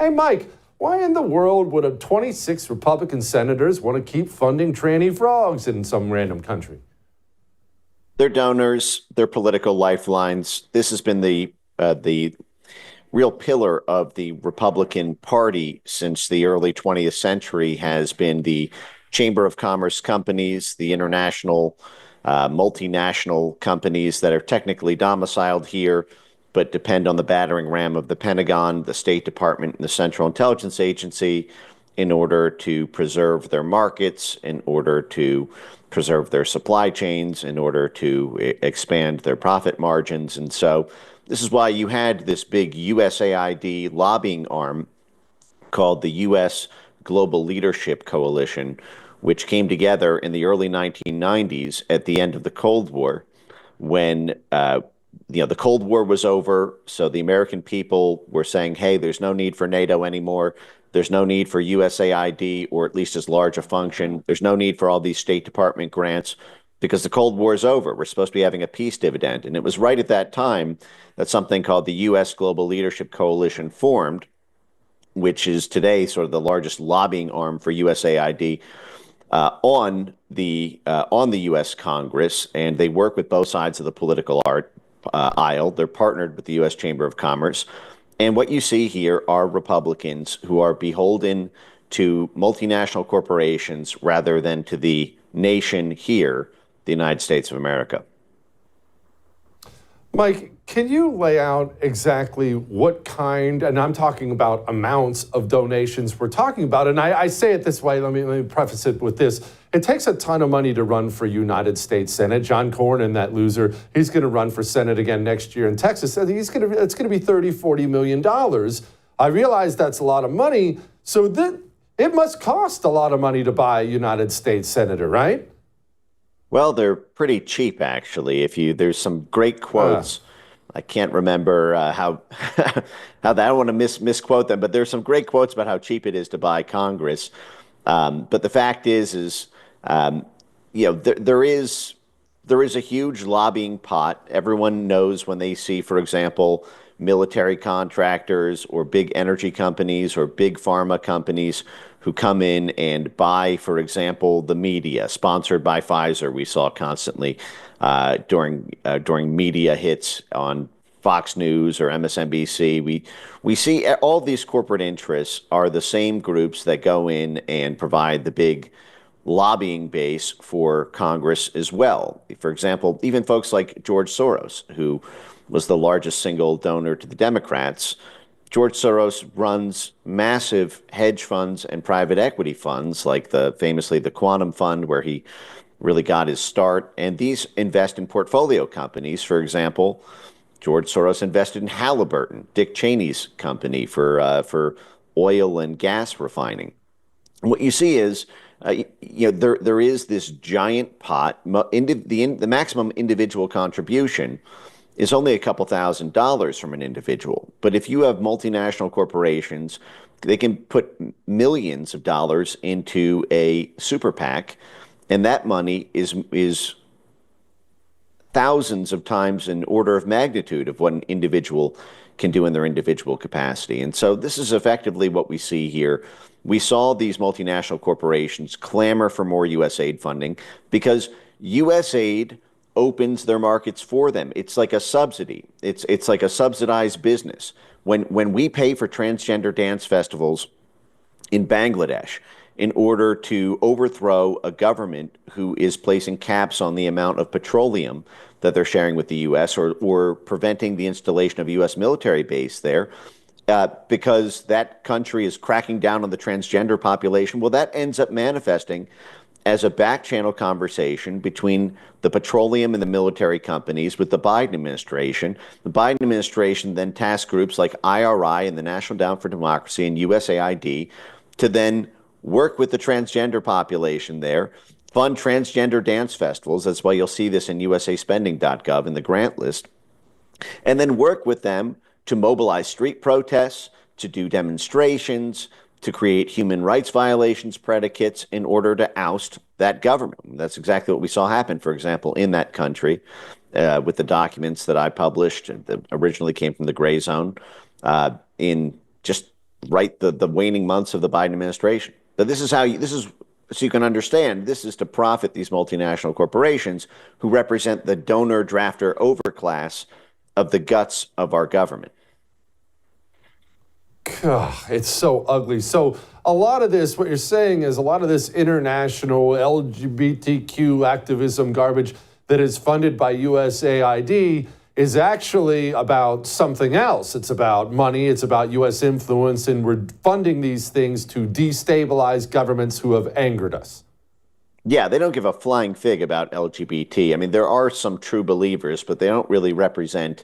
Hey, Mike, why in the world would 26 Republican senators want to keep funding tranny frogs in some random country? They're donors, they're political lifelines. This has been the real pillar of the Republican Party since the early 20th century has been the Chamber of Commerce companies, the international multinational companies that are technically domiciled here, but depend on the battering ram of the Pentagon, the State Department, and the Central Intelligence Agency in order to preserve their markets, in order to preserve their supply chains, in order to expand their profit margins. And so this is why you had this big USAID lobbying arm called the U.S. Global Leadership Coalition, which came together in the early 1990s at the end of the Cold War when the Cold War was over. So the American people were saying, hey, there's no need for NATO anymore. There's no need for USAID, or at least as large a function. There's no need for all these State Department grants because the Cold War is over. We're supposed to be having a peace dividend. And it was right at that time that something called the U.S. Global Leadership Coalition formed, which is today sort of the largest lobbying arm for USAID on the U.S. Congress, and they work with both sides of the political aisle. They're partnered with the U.S. Chamber of Commerce, and what you see here are Republicans who are beholden to multinational corporations rather than to the nation here, the United States of America. Mike, can you lay out exactly what kind, and I'm talking about amounts of donations we're talking about, and I say it this way, let me preface it with this. It takes a ton of money to run for United States Senate. John Cornyn, that loser, he's going to run for Senate again next year in Texas. It's going to be $30-40 million. I realize that's a lot of money, so it must cost a lot of money to buy a United States Senator, right? Well, they're pretty cheap, actually. There's some great quotes. I can't remember how I don't want to misquote them, but there's some great quotes about how cheap it is to buy Congress. But the fact is there is a huge lobbying pot. Everyone knows when they see, for example, military contractors or big energy companies or big pharma companies who come in and buy, for example, the media, sponsored by Pfizer. We saw constantly during media hits on Fox News or MSNBC. We see all these corporate interests are the same groups that go in and provide the big lobbying base for Congress as well. For example, even folks like George Soros, who was the largest single donor to the Democrats. George Soros runs massive hedge funds and private equity funds, like famously the Quantum Fund, where he really got his start. And these invest in portfolio companies. For example, George Soros invested in Halliburton, Dick Cheney's company for oil and gas refining. And what you see is, there is this giant pot. The maximum individual contribution is only a couple $1,000s from an individual. But if you have multinational corporations, they can put millions of dollars into a super PAC, and that money is thousands of times an order of magnitude of what an individual can do in their individual capacity. And so this is effectively what we see here. We saw these multinational corporations clamor for more USAID funding because USAID opens their markets for them. It's like a subsidy. It's like a subsidized business. When we pay for transgender dance festivals in Bangladesh in order to overthrow a government who is placing caps on the amount of petroleum that they're sharing with the U.S. or preventing the installation of a U.S. military base there, because that country is cracking down on the transgender population, well, that ends up manifesting as a back-channel conversation between the petroleum and the military companies with the Biden administration. The Biden administration then tasked groups like IRI and the National Endowment for Democracy and USAID to then work with the transgender population there, fund transgender dance festivals. That's why you'll see this in usaspending.gov in the grant list, and then work with them to mobilize street protests, to do demonstrations, to create human rights violations predicates in order to oust that government. That's exactly what we saw happen, for example, in that country with the documents that I published that originally came from the Gray Zone in just right the waning months of the Biden administration. But this is so you can understand this is to profit these multinational corporations who represent the donor drafter overclass of the guts of our government. God, it's so ugly. So a lot of this, what you're saying is a lot of this international LGBTQ activism garbage that is funded by USAID is actually about something else. It's about money, it's about US influence, and we're funding these things to destabilize governments who have angered us. Yeah, they don't give a flying fig about LGBT. I mean, there are some true believers, but they don't really represent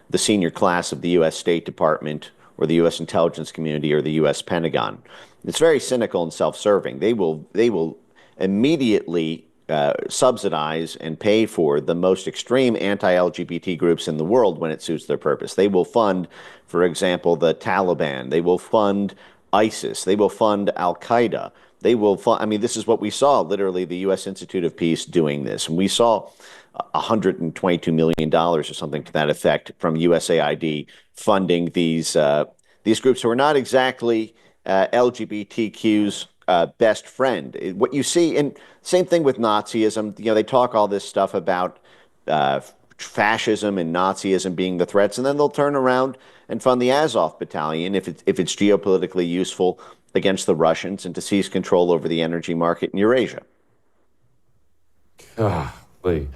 the senior class of the U.S. State Department or the U.S. intelligence community or the U.S. Pentagon. It's very cynical and self-serving. They will immediately subsidize and pay for the most extreme anti-LGBT groups in the world when it suits their purpose. They will fund, for example, the Taliban. They will fund ISIS. They will fund Al Qaeda. They will fund, I mean, this is what we saw, literally, the U.S. Institute of Peace doing this. And we saw $122 million or something to that effect from USAID funding these groups who are not exactly LGBTQ's best friend. What you see, and same thing with Nazism, you know, they talk all this stuff about fascism and Nazism being the threats, and then they'll turn around and fund the Azov battalion if it's geopolitically useful against the Russians and to seize control over the energy market in Eurasia. Golly.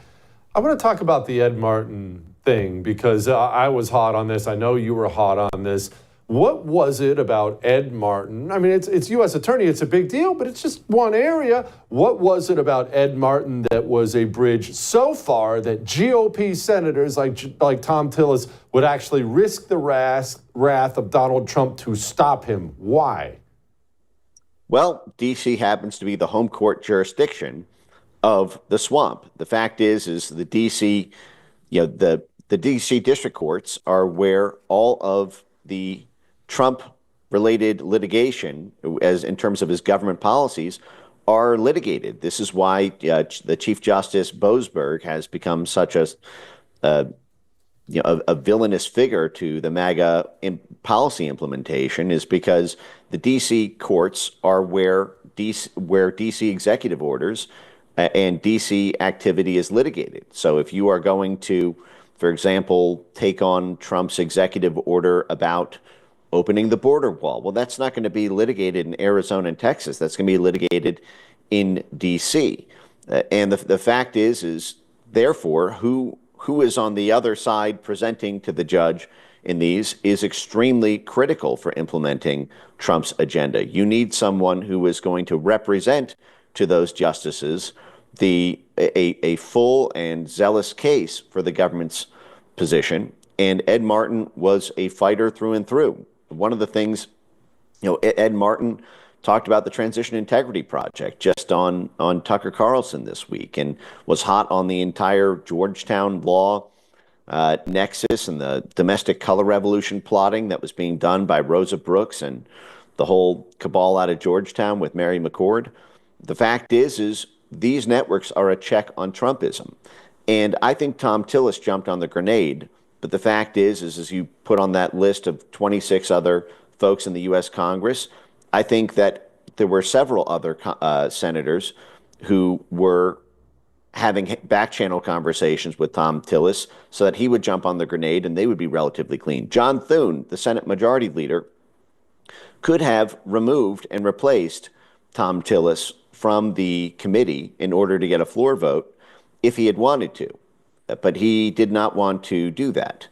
I want to talk about the Ed Martin thing because I was hot on this. I know you were hot on this. What was it about Ed Martin? I mean, it's U.S. attorney. It's a big deal, but it's just one area. What was it about Ed Martin that was a bridge so far that GOP senators like Tom Tillis would actually risk the wrath of Donald Trump to stop him? Why? Well, D.C. happens to be the home court jurisdiction of the swamp. The fact is the D.C. The D.C. district courts are where all of the Trump-related litigation, as in terms of his government policies, are litigated. This is why the Chief Justice Boasberg has become such a villainous figure to the MAGA policy implementation, is because the D.C. courts are where DC executive orders and DC activity is litigated. So if you are going to, for example, take on Trump's executive order about opening the border wall, well, that's not going to be litigated in Arizona and Texas. That's going to be litigated in DC. And the fact is therefore who is on the other side presenting to the judge in these is extremely critical for implementing Trump's agenda. You need someone who is going to represent to those justices a full and zealous case for the government's position. And Ed Martin was a fighter through and through. One of the things, Ed Martin talked about the Transition Integrity Project just on Tucker Carlson this week and was hot on the entire Georgetown law nexus and the domestic color revolution plotting that was being done by Rosa Brooks and the whole cabal out of Georgetown with Mary McCord. The fact is these networks are a check on Trumpism. And I think Tom Tillis jumped on the grenade. But the fact is as you put on that list of 26 other folks in the U.S. Congress, I think that there were several other senators who were having back channel conversations with Tom Tillis so that he would jump on the grenade and they would be relatively clean. John Thune, the Senate Majority Leader, could have removed and replaced Tom Tillis from the committee in order to get a floor vote if he had wanted to. But he did not want to do that.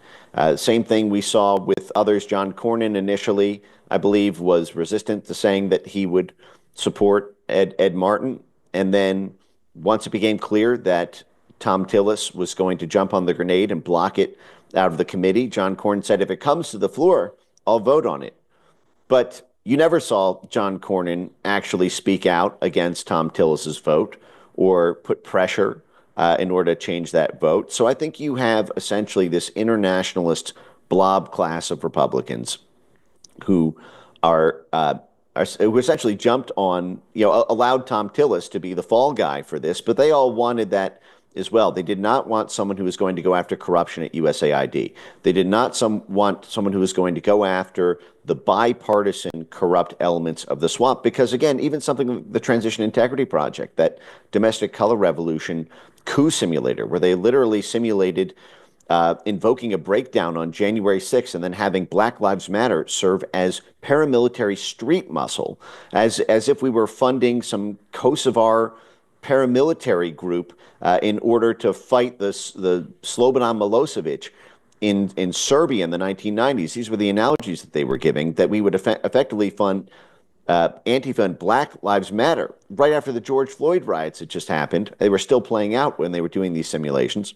Same thing we saw with others. John Cornyn initially, I believe, was resistant to saying that he would support Ed Martin. And then once it became clear that Tom Tillis was going to jump on the grenade and block it out of the committee, John Cornyn said, if it comes to the floor, I'll vote on it. But you never saw John Cornyn actually speak out against Tom Tillis's vote or put pressure in order to change that vote. So I think you have essentially this internationalist blob class of Republicans who who essentially jumped on, allowed Tom Tillis to be the fall guy for this, but they all wanted that as well. They did not want someone who was going to go after corruption at USAID. They did not want someone who was going to go after the bipartisan corrupt elements of the swamp. Because again, even something like the Transition Integrity Project, that domestic color revolution coup simulator, where they literally simulated invoking a breakdown on January 6th and then having Black Lives Matter serve as paramilitary street muscle, as if we were funding some Kosovar paramilitary group in order to fight the Slobodan Milosevic in Serbia in the 1990s. These were the analogies that they were giving, that we would effectively fund Antifa and Black Lives Matter. Right after the George Floyd riots had just happened, they were still playing out when they were doing these simulations.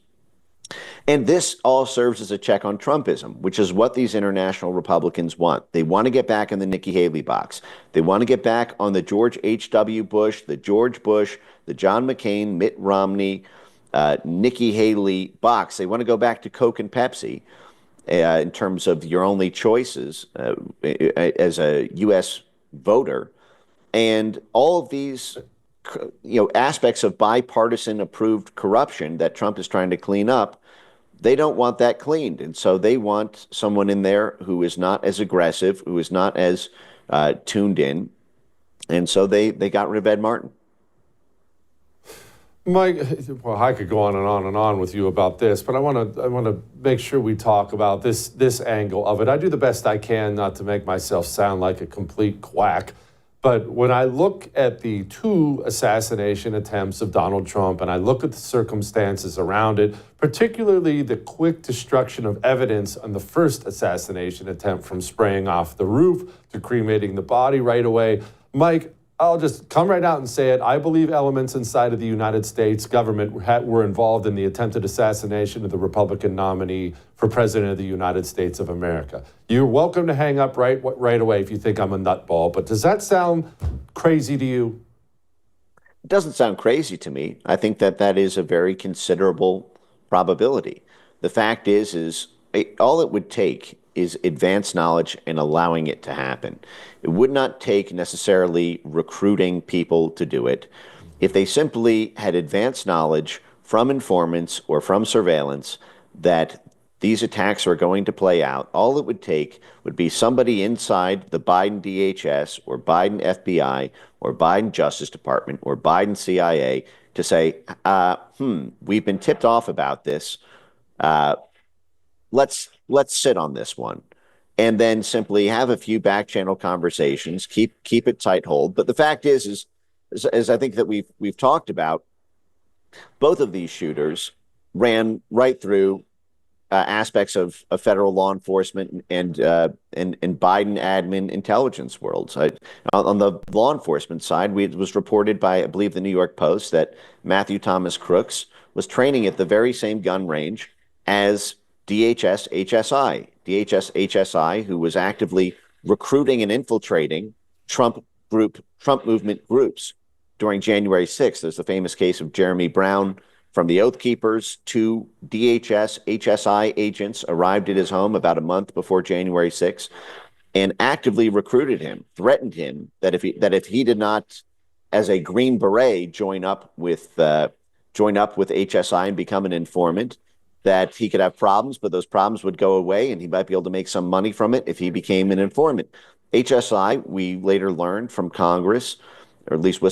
And this all serves as a check on Trumpism, which is what these international Republicans want. They want to get back in the Nikki Haley box. They want to get back on the George H.W. Bush, the George Bush, the John McCain, Mitt Romney, Nikki Haley box. They want to go back to Coke and Pepsi in terms of your only choices as a U.S. voter. And all of these aspects of bipartisan approved corruption that Trump is trying to clean up, they don't want that cleaned. And so they want someone in there who is not as aggressive, who is not as tuned in. And so they got rid of Ed Martin. Mike, well, I could go on and on and on with you about this, but I want to make sure we talk about this angle of it. I do the best I can not to make myself sound like a complete quack. But when I look at the two assassination attempts of Donald Trump and I look at the circumstances around it, particularly the quick destruction of evidence on the first assassination attempt, from spraying off the roof to cremating the body right away, Mike, I'll just come right out and say it. I believe elements inside of the United States government were involved in the attempted assassination of the Republican nominee for President of the United States of America. You're welcome to hang up right away if you think I'm a nutball, but does that sound crazy to you? It doesn't sound crazy to me. I think that is a very considerable probability. The fact is all it would take is advanced knowledge and allowing it to happen. It would not take necessarily recruiting people to do it. If they simply had advanced knowledge from informants or from surveillance that these attacks are going to play out, all it would take would be somebody inside the Biden DHS or Biden FBI or Biden Justice Department or Biden CIA to say, we've been tipped off about this. Let's sit on this one, and then simply have a few back channel conversations, keep it tight hold. But the fact is as I think that we've talked about, both of these shooters ran right through aspects of federal law enforcement and Biden admin intelligence worlds. On the law enforcement side, it was reported by, I believe, the New York Post that Matthew Thomas Crooks was training at the very same gun range as DHS HSI, who was actively recruiting and infiltrating Trump movement groups during January 6th. There's the famous case of Jeremy Brown from the Oath Keepers. Two DHS HSI agents arrived at his home about a month before January 6th and actively recruited him, threatened him that if he did not, as a Green Beret, join up with HSI and become an informant, that he could have problems, but those problems would go away and he might be able to make some money from it if he became an informant. HSI, we later learned from Congress, or at least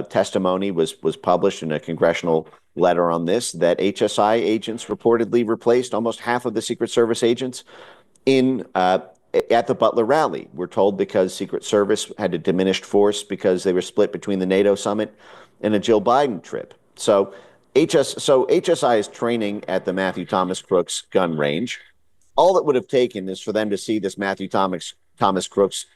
testimony was published in a congressional letter on this, that HSI agents reportedly replaced almost half of the Secret Service agents at the Butler rally. We're told because Secret Service had a diminished force because they were split between the NATO summit and a Jill Biden trip. So HSI is training at the Matthew Thomas Crooks gun range. All it would have taken is for them to see this Matthew Thomas Crooks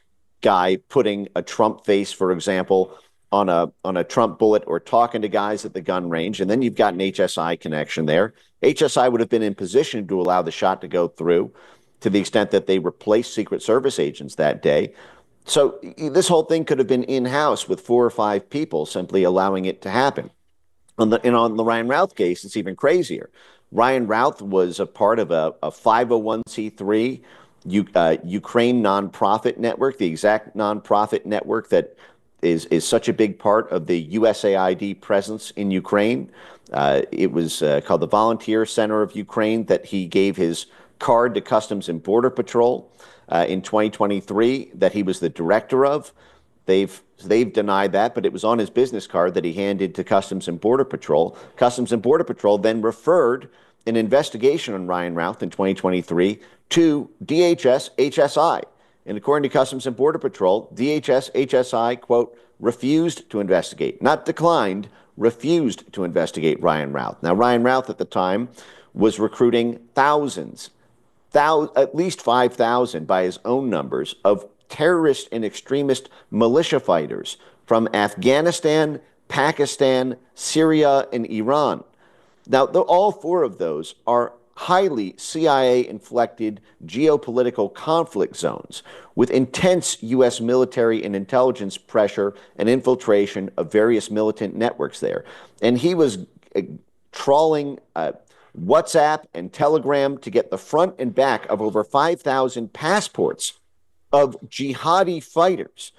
guy putting a Trump face, for example, on a Trump bullet, or talking to guys at the gun range, and then you've got an HSI connection there. HSI would have been in position to allow the shot to go through, to the extent that they replaced Secret Service agents that day. So this whole thing could have been in-house with 4 or 5 people simply allowing it to happen. On the Ryan Routh case, it's even crazier. Ryan Routh was a part of a 501c3 Ukraine nonprofit network, the exact nonprofit network that is such a big part of the USAID presence in Ukraine. It was called the Volunteer Center of Ukraine that he gave his card to Customs and Border Patrol in 2023 that he was the director of. They've denied that, but it was on his business card that he handed to Customs and Border Patrol. Customs and Border Patrol then referred an investigation on Ryan Routh in 2023 to DHS HSI. And according to Customs and Border Patrol, DHS HSI, quote, refused to investigate, not declined, refused to investigate Ryan Routh. Now, Ryan Routh at the time was recruiting at least 5,000 by his own numbers, of terrorist and extremist militia fighters from Afghanistan, Pakistan, Syria, and Iran. Now, all four of those are highly CIA-inflected geopolitical conflict zones with intense U.S. military and intelligence pressure and infiltration of various militant networks there. And he was trawling WhatsApp and Telegram to get the front and back of over 5,000 passports of jihadi fighters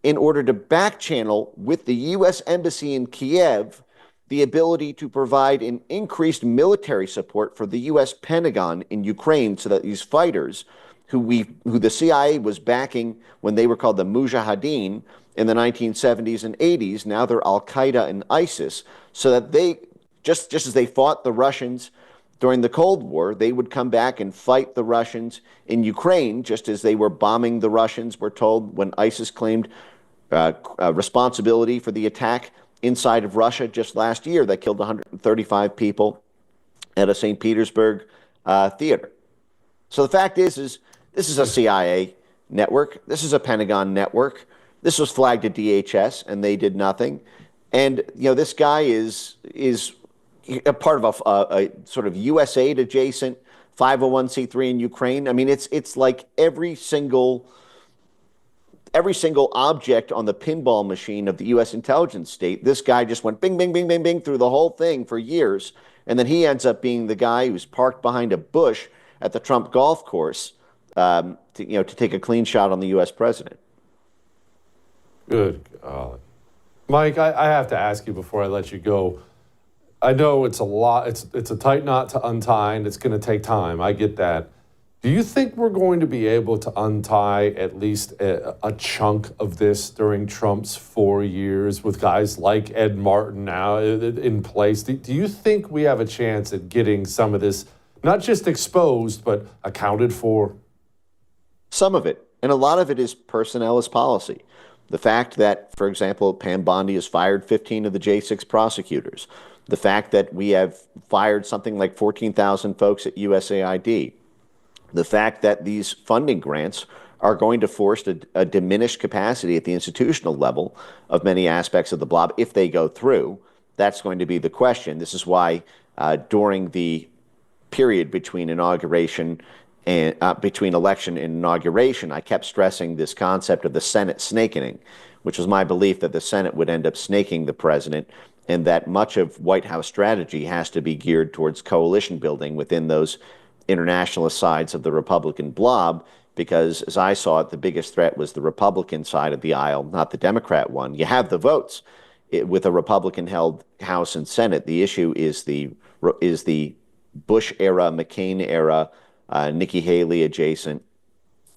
in order to back-channel with the U.S. Embassy in Kiev the ability to provide an increased military support for the U.S. Pentagon in Ukraine so that these fighters, who the CIA was backing when they were called the Mujahideen in the 1970s and 80s, now they're Al-Qaeda and ISIS, so that they, just as they fought the Russians during the Cold War, they would come back and fight the Russians in Ukraine, just as they were bombing the Russians, we're told, when ISIS claimed responsibility for the attack inside of Russia just last year that killed 135 people at a St. Petersburg theater. So the fact is this is a CIA network. This is a Pentagon network. This was flagged to DHS, and they did nothing. And this guy is a part of a sort of USAID adjacent 501c3 in Ukraine. I mean, it's like every single object on the pinball machine of the U.S. intelligence state. This guy just went bing, bing, bing, bing, bing through the whole thing for years. And then he ends up being the guy who's parked behind a bush at the Trump golf course to take a clean shot on the U.S. president. Good God. Mike, I have to ask you before I let you go. I know it's a lot. It's a tight knot to untie, and it's going to take time. I get that. Do you think we're going to be able to untie at least a chunk of this during Trump's 4 years with guys like Ed Martin now in place? Do you think we have a chance at getting some of this not just exposed, but accounted for? Some of it. And a lot of it is personnel as policy. The fact that, for example, Pam Bondi has fired 15 of the J6 prosecutors. The fact that we have fired something like 14,000 folks at USAID. The fact that these funding grants are going to force a diminished capacity at the institutional level of many aspects of the blob if they go through. That's going to be the question. This is why during the period between inauguration and between election and inauguration, I kept stressing this concept of the Senate snakening, which was my belief that the Senate would end up snaking the president, and that much of White House strategy has to be geared towards coalition building within those internationalist sides of the Republican blob, because as I saw it, the biggest threat was the Republican side of the aisle, not the Democrat one. You have the votes with a Republican-held House and Senate. The issue is the Bush era, McCain era, Nikki Haley adjacent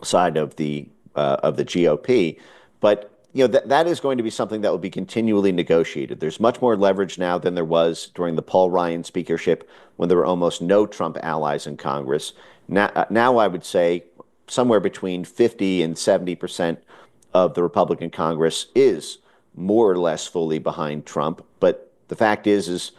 side of the GOP. But that is going to be something that will be continually negotiated. There's much more leverage now than there was during the Paul Ryan speakership when there were almost no Trump allies in Congress. Now I would say somewhere between 50 and 70% of the Republican Congress is more or less fully behind Trump. But the fact is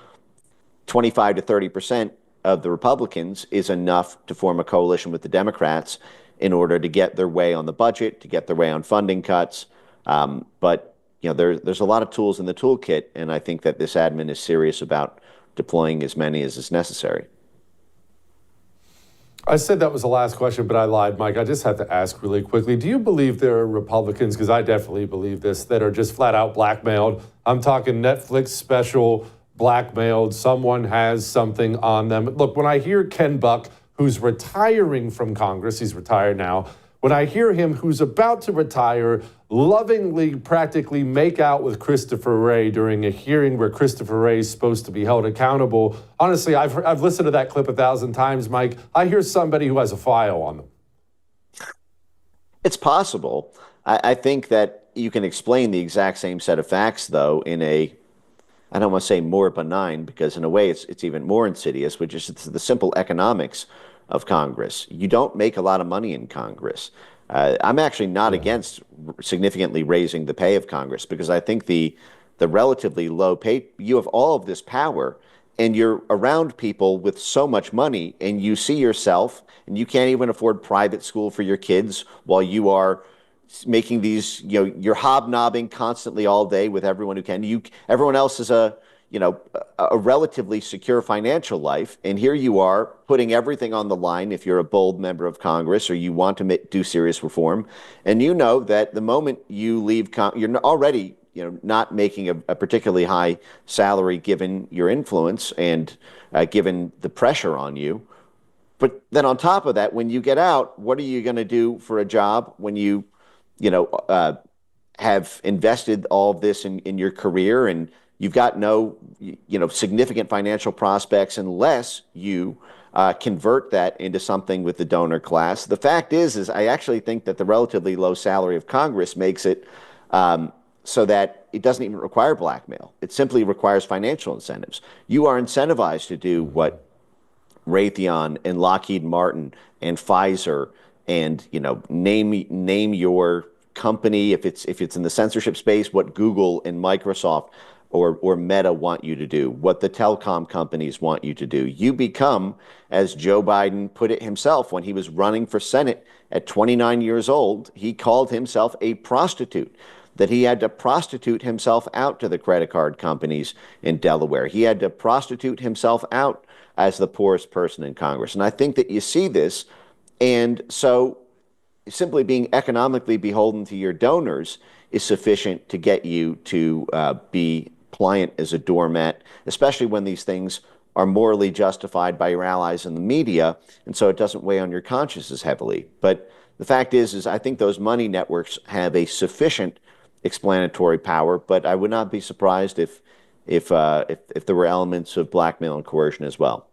25 to 30% of the Republicans is enough to form a coalition with the Democrats in order to get their way on the budget, to get their way on funding cuts. But there's a lot of tools in the toolkit, and I think that this admin is serious about deploying as many as is necessary. I said that was the last question, but I lied, Mike. I just have to ask really quickly. Do you believe there are Republicans, because I definitely believe this, that are just flat out blackmailed? I'm talking Netflix special, blackmailed. Someone has something on them. Look, when I hear Ken Buck, who's retiring from Congress, he's retired now, when I hear him, who's about to retire, lovingly practically make out with Christopher Wray during a hearing where Christopher Wray is supposed to be held accountable. Honestly, I've listened to that clip 1,000 times, Mike. I hear somebody who has a file on them. It's possible. I think that you can explain the exact same set of facts, though, in a, I don't want to say more benign, because in a way it's even more insidious, which is it's the simple economics of Congress. You don't make a lot of money in Congress. I'm actually not against significantly raising the pay of Congress, because I think the relatively low pay, you have all of this power and you're around people with so much money, and you see yourself, and you can't even afford private school for your kids while you are making these, you're hobnobbing constantly all day with everyone who can. Everyone else is a relatively secure financial life, and here you are putting everything on the line if you're a bold member of Congress or you want to do serious reform, and you know that the moment you leave, you're already not making a particularly high salary given your influence and given the pressure on you. But then on top of that, when you get out, what are you going to do for a job when have invested all of this in your career, and you've got no significant financial prospects unless you convert that into something with the donor class. The fact is I actually think that the relatively low salary of Congress makes it so that it doesn't even require blackmail. It simply requires financial incentives. You are incentivized to do what Raytheon and Lockheed Martin and Pfizer and name your company, if it's in the censorship space, what Google and Microsoft or Meta want you to do, what the telecom companies want you to do. You become, as Joe Biden put it himself when he was running for Senate at 29 years old, he called himself a prostitute, that he had to prostitute himself out to the credit card companies in Delaware. He had to prostitute himself out as the poorest person in Congress. And I think that you see this, and so simply being economically beholden to your donors is sufficient to get you to be pliant as a doormat, especially when these things are morally justified by your allies in the media, and so it doesn't weigh on your conscience as heavily. But the fact is I think those money networks have a sufficient explanatory power, but I would not be surprised if there were elements of blackmail and coercion as well.